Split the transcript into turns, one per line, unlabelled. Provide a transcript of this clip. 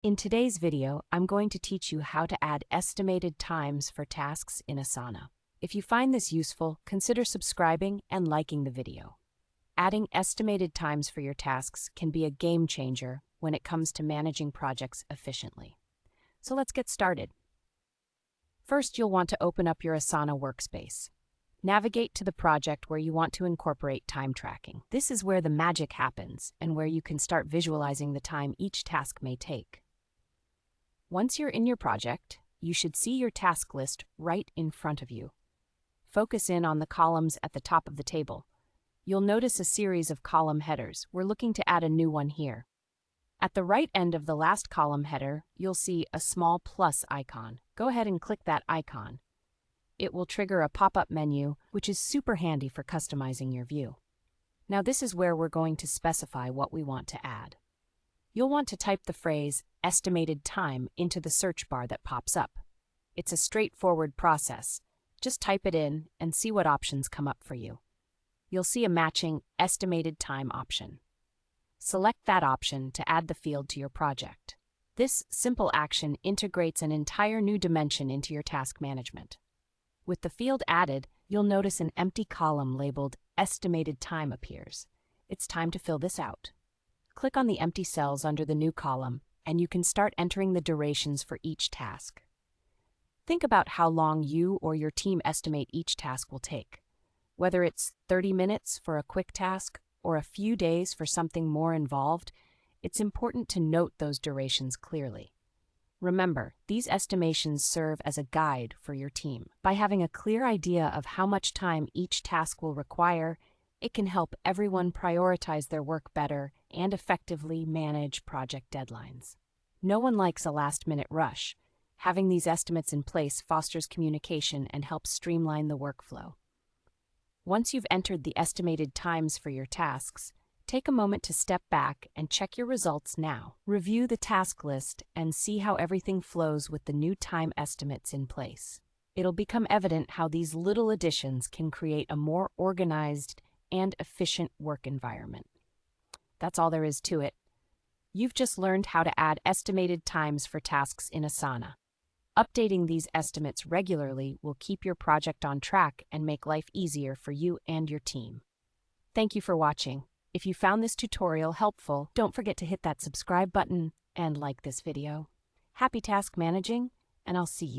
In today's video, I'm going to teach you how to add estimated times for tasks in Asana. If you find this useful, consider subscribing and liking the video. Adding estimated times for your tasks can be a game changer when it comes to managing projects efficiently. So let's get started. First, you'll want to open up your Asana workspace. Navigate to the project where you want to incorporate time tracking. This is where the magic happens and where you can start visualizing the time each task may take. Once you're in your project, you should see your task list right in front of you. Focus in on the columns at the top of the table. You'll notice a series of column headers. We're looking to add a new one here. At the right end of the last column header, you'll see a small plus icon. Go ahead and click that icon. It will trigger a pop-up menu, which is super handy for customizing your view. Now this is where we're going to specify what we want to add. You'll want to type the phrase estimated time into the search bar that pops up. It's a straightforward process. Just type it in and see what options come up for you. You'll see a matching estimated time option. Select that option to add the field to your project. This simple action integrates an entire new dimension into your task management. With the field added, you'll notice an empty column labeled estimated time appears. It's time to fill this out. Click on the empty cells under the new column, and you can start entering the durations for each task. Think about how long you or your team estimate each task will take. Whether it's 30 minutes for a quick task or a few days for something more involved, it's important to note those durations clearly. Remember, these estimations serve as a guide for your team. By having a clear idea of how much time each task will require, it can help everyone prioritize their work better and effectively manage project deadlines. No one likes a last-minute rush. Having these estimates in place fosters communication and helps streamline the workflow. Once you've entered the estimated times for your tasks, take a moment to step back and check your results now. Review the task list and see how everything flows with the new time estimates in place. It'll become evident how these little additions can create a more organized and efficient work environment. That's all there is to it. You've just learned how to add estimated times for tasks in Asana. Updating these estimates regularly will keep your project on track and make life easier for you and your team. Thank you for watching. If you found this tutorial helpful, don't forget to hit that subscribe button and like this video. Happy task managing, and I'll see you